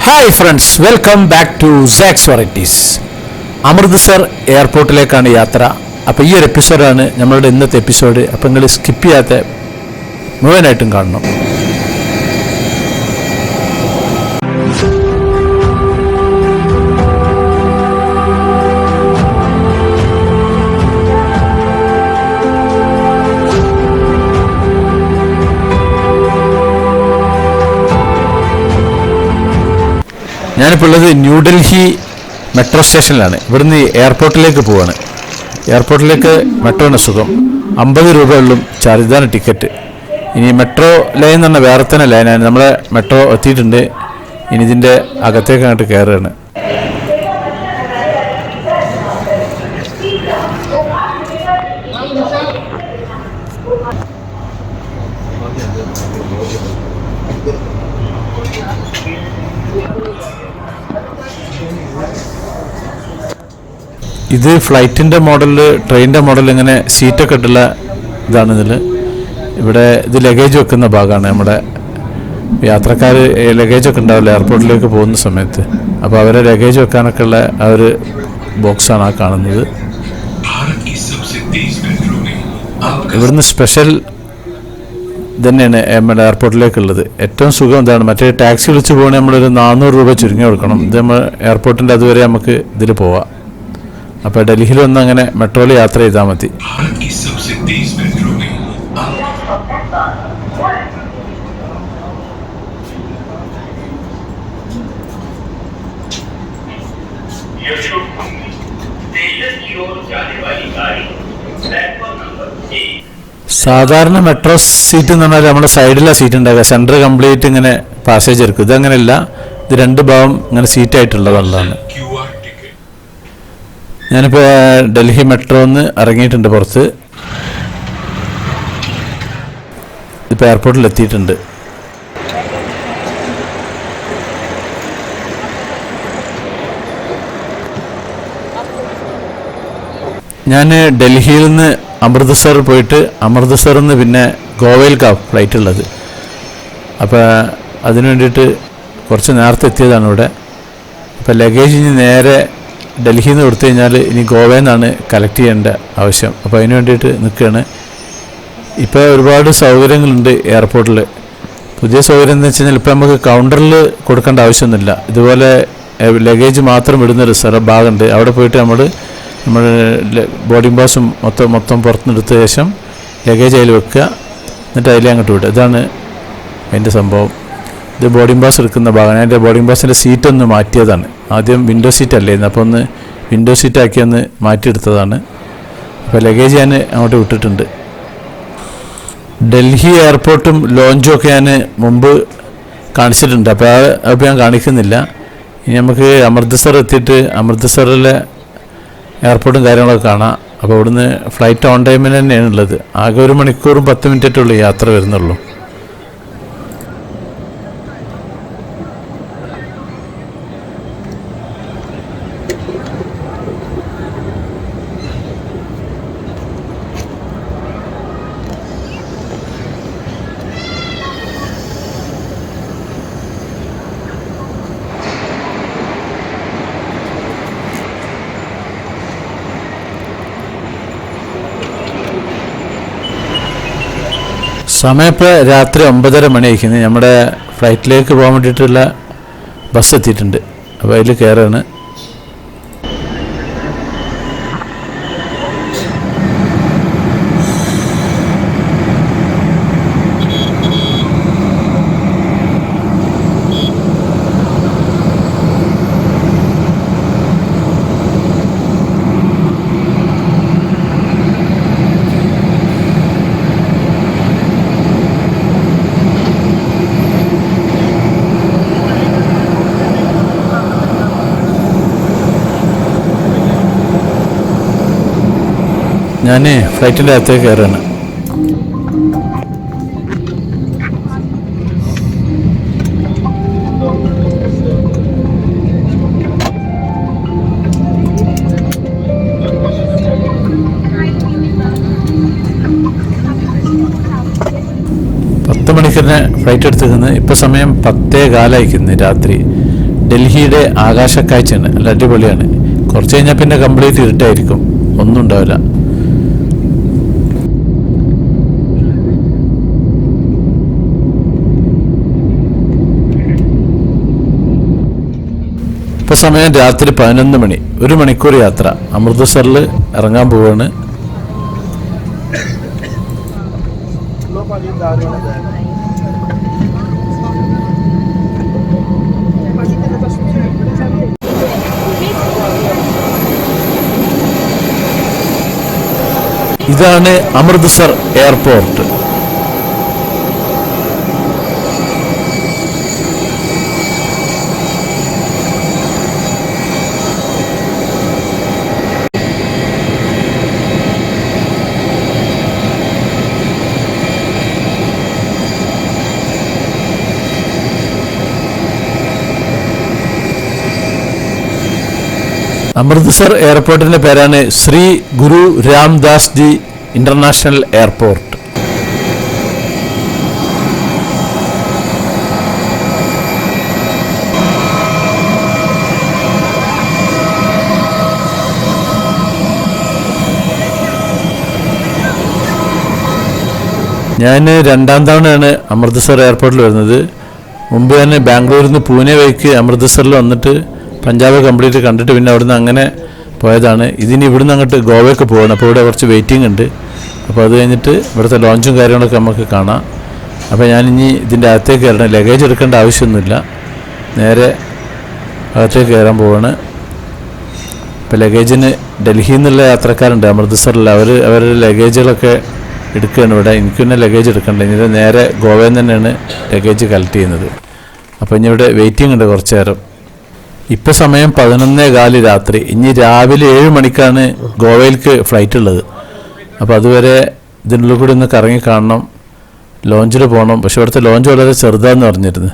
Hi friends, welcome back to Sax Varieties. Amritsar എയർപോർട്ടിലേക്കാണ് യാത്ര. അപ്പോൾ ഈ ഒരു എപ്പിസോഡാണ് നമ്മളുടെ ഇന്നത്തെ എപ്പിസോഡ്. അപ്പോൾ നിങ്ങൾ സ്കിപ്പ് ചെയ്യാത്ത മുഴുവനായിട്ടും കാണണം. ഞാനിപ്പോൾ ഉള്ളത് ന്യൂഡൽഹി മെട്രോ സ്റ്റേഷനിലാണ്. ഇവിടുന്ന് എയർപോർട്ടിലേക്ക് പോവാണ്. എയർപോർട്ടിലേക്ക് മെട്രോയാണ് സുഖം. 50 രൂപയുള്ളൂ ചാർജ്. ഇതാണ് ടിക്കറ്റ്. ഇനി മെട്രോ ലൈൻ എന്ന് പറഞ്ഞാൽ വേറെ തന്നെ ലൈനാണ്. നമ്മളെ മെട്രോ എത്തിയിട്ടുണ്ട്. ഇനി ഇതിൻ്റെ അകത്തേക്ക് അങ്ങോട്ട് കയറുകയാണ്. ഇത് ഫ്ലൈറ്റിൻ്റെ മോഡൽ, ട്രെയിനിൻ്റെ മോഡൽ, ഇങ്ങനെ സീറ്റൊക്കെ ഇട്ടുള്ള ഇതാണ്. ഇവിടെ ഇത് ലഗേജ് വെക്കുന്ന ഭാഗമാണ്. നമ്മുടെ യാത്രക്കാർ ലഗേജൊക്കെ ഉണ്ടാവില്ല എയർപോർട്ടിലേക്ക് പോകുന്ന സമയത്ത്. അപ്പോൾ അവരെ ലഗേജ് വെക്കാനൊക്കെ ഉള്ള ആ ഒരു ബോക്സാണ് ആ കാണുന്നത്. ഇവിടുന്ന് സ്പെഷ്യൽ തന്നെയാണ് നമ്മുടെ എയർപോർട്ടിലേക്കുള്ളത്. ഏറ്റവും സുഖം എന്താണ്, മറ്റേ ടാക്സി വിളിച്ച് പോകണമെങ്കിൽ നമ്മളൊരു 400 രൂപ ചുരുങ്ങി കൊടുക്കണം. ഇത് നമ്മൾ എയർപോർട്ടിൻ്റെ അതുവരെ നമുക്ക് ഇതിൽ പോവാം. അപ്പോൾ ഡൽഹിയിൽ വന്ന് അങ്ങനെ മെട്രോയിൽ യാത്ര ചെയ്താൽ മതി. സാധാരണ മെട്രോ സീറ്റ് എന്ന് പറഞ്ഞാൽ നമ്മുടെ സൈഡിലാണ് സീറ്റ് ഉണ്ടാകുക. സെൻറ്റർ കംപ്ലീറ്റ് ഇങ്ങനെ പാസേജ് എടുക്കും. ഇതങ്ങനെയല്ല, ഇത് രണ്ട് ഭാഗം ഇങ്ങനെ സീറ്റായിട്ടുള്ളതാണ്. ഞാനിപ്പോൾ ഡൽഹി മെട്രോന്ന് ഇറങ്ങിയിട്ടുണ്ട് പുറത്ത്. ഇപ്പോൾ എയർപോർട്ടിൽ എത്തിയിട്ടുണ്ട്. ഞാൻ ഡൽഹിയിൽ നിന്ന് അമൃത്സർ പോയിട്ട് അമൃത്സറിൽ നിന്ന് പിന്നെ ഗോവയിലേക്കാണ് ഫ്ലൈറ്റ് ഉള്ളത്. അപ്പോൾ അതിനു വേണ്ടിയിട്ട് കുറച്ച് നേരത്തെ എത്തിയതാണ് ഇവിടെ. അപ്പോൾ ലഗേജ് ഇനി നേരെ ഡൽഹിയിൽ നിന്ന് കൊടുത്തു കഴിഞ്ഞാൽ ഇനി ഗോവയിൽ നിന്നാണ് കളക്ട് ചെയ്യേണ്ട ആവശ്യം. അപ്പോൾ അതിന് വേണ്ടിയിട്ട് നിൽക്കുകയാണ്. ഇപ്പോൾ ഒരുപാട് സൗകര്യങ്ങളുണ്ട് എയർപോർട്ടിൽ. പുതിയ സൗകര്യം എന്ന് വെച്ച് കഴിഞ്ഞാൽ ഇപ്പോൾ നമുക്ക് കൗണ്ടറിൽ കൊടുക്കേണ്ട ആവശ്യമൊന്നുമില്ല. ഇതുപോലെ ലഗേജ് മാത്രം ഇടുന്ന റിസർവ് ഭാഗമുണ്ട്. അവിടെ പോയിട്ട് നമ്മൾ ബോർഡിംഗ് പാസും മൊത്തം പുറത്തുനിന്നെടുത്ത ശേഷം ലഗേജ് അതിൽ വെക്കുക, എന്നിട്ട് അതിൽ അങ്ങോട്ട് വിടുക. ഇതാണ് അതിൻ്റെ സംഭവം. ഇത് ബോർഡിംഗ് പാസ് എടുക്കുന്ന ഭാഗമാണ്. അതിൻ്റെ ബോർഡിംഗ് പാസിൻ്റെ സീറ്റൊന്ന് മാറ്റിയതാണ്. ആദ്യം വിൻഡോ സീറ്റ് അല്ലായിരുന്നു, അപ്പോൾ ഒന്ന് വിൻഡോ സീറ്റാക്കി ഒന്ന് മാറ്റിയെടുത്തതാണ്. അപ്പോൾ ലഗേജ് ഞാൻ അങ്ങോട്ട് വിട്ടിട്ടുണ്ട്. ഡൽഹി എയർപോർട്ടും ലോഞ്ചും ഒക്കെ ഞാൻ മുമ്പ് കാണിച്ചിട്ടുണ്ട്. അപ്പോൾ ഞാൻ കാണിക്കുന്നില്ല. ഇനി നമുക്ക് അമൃത്സർ എത്തിയിട്ട് അമൃത്സറിലെ എയർപോർട്ടും കാര്യങ്ങളൊക്കെ കാണാം. അപ്പോൾ ഇവിടുന്ന് ഫ്ലൈറ്റ് ഓൺ ടൈമിന് തന്നെയാണ് ഉള്ളത്. ആകെ 1 മണിക്കൂറും 10 മിനിറ്റായിട്ടുള്ളൂ യാത്ര വരുന്നുള്ളൂ. സമയം ഇപ്പോൾ രാത്രി 9:30 മണിയായിരിക്കുന്നു. നമ്മുടെ ഫ്ലൈറ്റിലേക്ക് പോകാൻ വേണ്ടിയിട്ടുള്ള ബസ് എത്തിയിട്ടുണ്ട്. അപ്പോൾ അതിൽ കയറാണ്. ഞാൻ ഫ്ലൈറ്റിൻ്റെ അകത്തേക്ക് കയറുകയാണ്. 10 മണിക്ക് തന്നെ ഫ്ലൈറ്റ് എടുത്തിരിക്കുന്നത്. ഇപ്പോൾ സമയം 10:15 രാത്രി. ഡൽഹിയുടെ ആകാശക്കാഴ്ചയാണ്, നല്ല അടിപൊളിയാണ്. കുറച്ച് കഴിഞ്ഞാൽ പിന്നെ കംപ്ലീറ്റ് ഇരുട്ടായിരിക്കും, ഒന്നും ഉണ്ടാവില്ല. ഇപ്പോൾ സമയം രാത്രി 11 മണി. 1 മണിക്കൂർ യാത്ര. അമൃത്സറിൽ ഇറങ്ങാൻ പോവാണ്. ഇതാണ് അമൃത്സർ എയർപോർട്ട്. അമൃത്സർ എയർപോർട്ടിന്റെ പേരാണ് ശ്രീ ഗുരു രാംദാസ് ജി ഇന്റർനാഷണൽ എയർപോർട്ട്. ഞാൻ 2ാം തവണയാണ് അമൃത്സർ എയർപോർട്ടിൽ വരുന്നത്. മുമ്പ് തന്നെ ബാംഗ്ലൂരിൽ നിന്ന് പൂനെ വഴിക്ക് അമൃത്സറിൽ വന്നിട്ട് പഞ്ചാബ് കംപ്ലീറ്റ് കണ്ടിട്ട് പിന്നെ അവിടുന്ന് അങ്ങനെ പോയതാണ്. ഇതിന് ഇവിടുന്ന് അങ്ങോട്ട് ഗോവയ്ക്ക് പോകണം. അപ്പോൾ ഇവിടെ കുറച്ച് വെയിറ്റിംഗ് ഉണ്ട്. അപ്പോൾ അത് കഴിഞ്ഞിട്ട് ഇവിടുത്തെ ലോഞ്ചും കാര്യങ്ങളൊക്കെ നമുക്ക് കാണാം. അപ്പോൾ ഞാനിനി ഇതിൻ്റെ അകത്തേക്ക് കയറണം. ലഗേജ് എടുക്കേണ്ട ആവശ്യമൊന്നുമില്ല, നേരെ അകത്തേക്ക് കയറാൻ പോവാണ്. ഇപ്പോൾ ലഗേജിന് ഡൽഹിയിൽ നിന്നുള്ള യാത്രക്കാരുണ്ട് അമൃത്സറിൽ, അവരുടെ ലഗേജുകളൊക്കെ എടുക്കുകയാണ് ഇവിടെ. എനിക്ക് പിന്നെ ലഗേജ് എടുക്കണ്ട, ഇനി നേരെ ഗോവയിൽ നിന്ന് തന്നെയാണ് ലഗേജ് കളക്ട് ചെയ്യുന്നത്. അപ്പോൾ ഇനി ഇവിടെ വെയിറ്റിംഗ് ഉണ്ട് കുറച്ച് നേരം. ഇപ്പോൾ സമയം 11:15 രാത്രി. ഇനി രാവിലെ 7 മണിക്കാണ് ഗോവയിലേക്ക് ഫ്ലൈറ്റ് ഉള്ളത്. അപ്പോൾ അതുവരെ ഇതിനുള്ളിൽ കൂടി ഒന്ന് കറങ്ങി കാണണം, ലോഞ്ചിൽ പോകണം. പക്ഷെ ഇവിടുത്തെ ലോഞ്ച് വളരെ ചെറുതാണെന്ന് പറഞ്ഞിരുന്നു.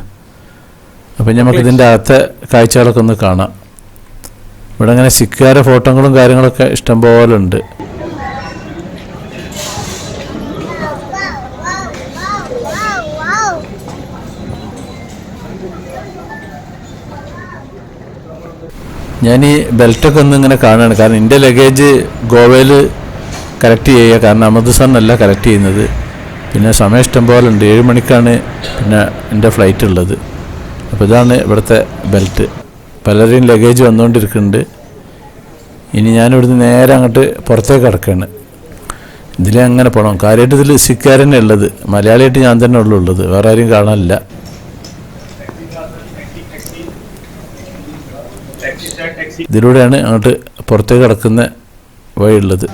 അപ്പം നമുക്ക് ഇതിൻ്റെ അകത്തെ കാഴ്ചകളൊക്കെ ഒന്ന് കാണാം. ഇവിടെ അങ്ങനെ സിഖുകാരുടെ ഫോട്ടോകളും കാര്യങ്ങളൊക്കെ ഇഷ്ടംപോലെ ഉണ്ട്. ഞാൻ ഈ ബെൽറ്റൊക്കെ ഒന്ന് ഇങ്ങനെ കാണുകയാണ്, കാരണം എൻ്റെ ലഗേജ് ഗോവയിൽ കളക്ട് ചെയ്യുക, കാരണം അമൃത്സറിനല്ല കളക്ട് ചെയ്യുന്നത്. പിന്നെ സമയം ഇഷ്ടം പോലെ ഉണ്ട്, 7 മണിക്കാണ് പിന്നെ എൻ്റെ ഫ്ലൈറ്റ് ഉള്ളത്. അപ്പോൾ ഇതാണ് ഇവിടുത്തെ ബെൽറ്റ്. പലരെയും ലഗേജ് വന്നുകൊണ്ടിരിക്കുന്നുണ്ട്. ഇനി ഞാനിവിടുന്ന് നേരെ അങ്ങോട്ട് പുറത്തേക്ക് കിടക്കുകയാണ്. ഇതിലേ അങ്ങനെ പോകണം. കാര്യമായിട്ട് ഇതിൽ സിഖുകാരനെ ഉള്ളത്, മലയാളിയായിട്ട് ഞാൻ തന്നെ ഉള്ളത്, വേറെ ആരും കാണാനില്ല. ഇതിലൂടെയാണ് അങ്ങോട്ട് പുറത്തേക്ക് കിടക്കുന്ന വഴിയുള്ളത്.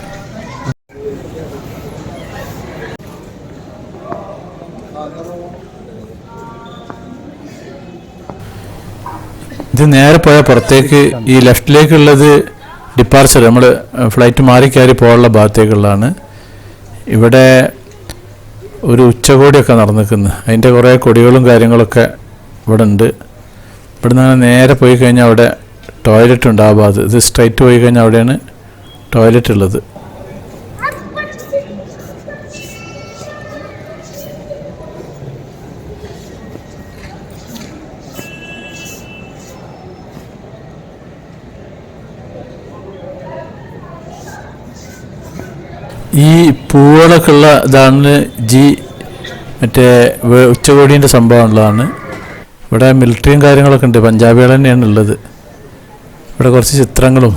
ഇത് നേരെ പോയ പുറത്തേക്ക് ഈ ലെഫ്റ്റിലേക്കുള്ളത് ഡിപ്പാർച്ചർ, നമ്മൾ ഫ്ലൈറ്റ് മാറി കയറി പോകാനുള്ള ഭാഗത്തേക്കുള്ളതാണ്. ഇവിടെ ഒരു ഉച്ചകോടിയൊക്കെ നടന്നിരിക്കുന്നു, അതിൻ്റെ കുറേ കൊടികളും കാര്യങ്ങളൊക്കെ ഇവിടെ ഉണ്ട്. ഇവിടെ നിന്ന് നേരെ പോയി കഴിഞ്ഞാൽ അവിടെ ടോയ്ലറ്റ് ഉണ്ട് ആ ഭാഗത്ത്. ഇത് സ്ട്രൈറ്റ് പോയി കഴിഞ്ഞാൽ അവിടെയാണ് ടോയ്ലറ്റ് ഉള്ളത്. ഈ പൂവുകളൊക്കെ ഉള്ള ഇതാണ് മറ്റേ ഉച്ചകോടീൻ്റെ സംഭവമുള്ളതാണ്. ഇവിടെ മിലിറ്ററിയും കാര്യങ്ങളൊക്കെ ഉണ്ട്, പഞ്ചാബികൾ തന്നെയാണ് ഉള്ളത്. ഇവിടെ കുറച്ച് ചിത്രങ്ങളും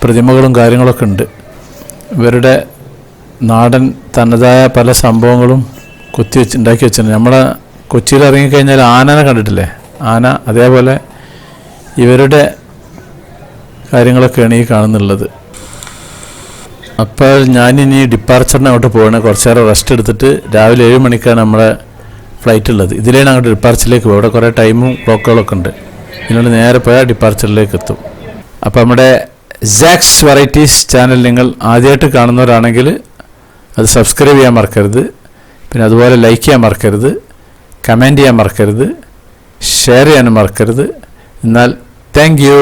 പ്രതിമകളും കാര്യങ്ങളൊക്കെ ഉണ്ട്. ഇവരുടെ നാടൻ തനതായ പല സംഭവങ്ങളും ഉണ്ടാക്കി വെച്ചിട്ടുണ്ട്. നമ്മളെ കൊച്ചിയിൽ ഇറങ്ങിക്കഴിഞ്ഞാൽ ആനനെ കണ്ടിട്ടില്ലേ, ആന, അതേപോലെ ഇവരുടെ കാര്യങ്ങളൊക്കെയാണ് ഈ കാണുന്നുള്ളത്. അപ്പോൾ ഞാനിനി ഡിപ്പാർച്ചറിന് അങ്ങോട്ട് പോകണം. കുറച്ച് നേരം റെസ്റ്റ് എടുത്തിട്ട് രാവിലെ 7 മണിക്കാണ് നമ്മളെ ഫ്ലൈറ്റ് ഉള്ളത്. ഇതിലാണ് അങ്ങോട്ട് ഡിപ്പാർച്ചറിലേക്ക് പോകും. ഇവിടെ കുറേ ടൈമും ക്ലോക്കുകളൊക്കെ ഉണ്ട്. ഇതിനോട് നേരെ പോയാൽ ഡിപ്പാർച്ചറിലേക്ക് എത്തും. അപ്പോൾ നമ്മുടെ സാക്സ് വെറൈറ്റീസ് ചാനൽ നിങ്ങൾ ആദ്യമായിട്ട് കാണുന്നവരാണെങ്കിൽ അത് സബ്സ്ക്രൈബ് ചെയ്യാൻ മറക്കരുത്. പിന്നെ അതുപോലെ ലൈക്ക് ചെയ്യാൻ മറക്കരുത്, കമൻറ്റ് ചെയ്യാൻ മറക്കരുത്, ഷെയർ ചെയ്യാനും മറക്കരുത്. എന്നാൽ താങ്ക് യു.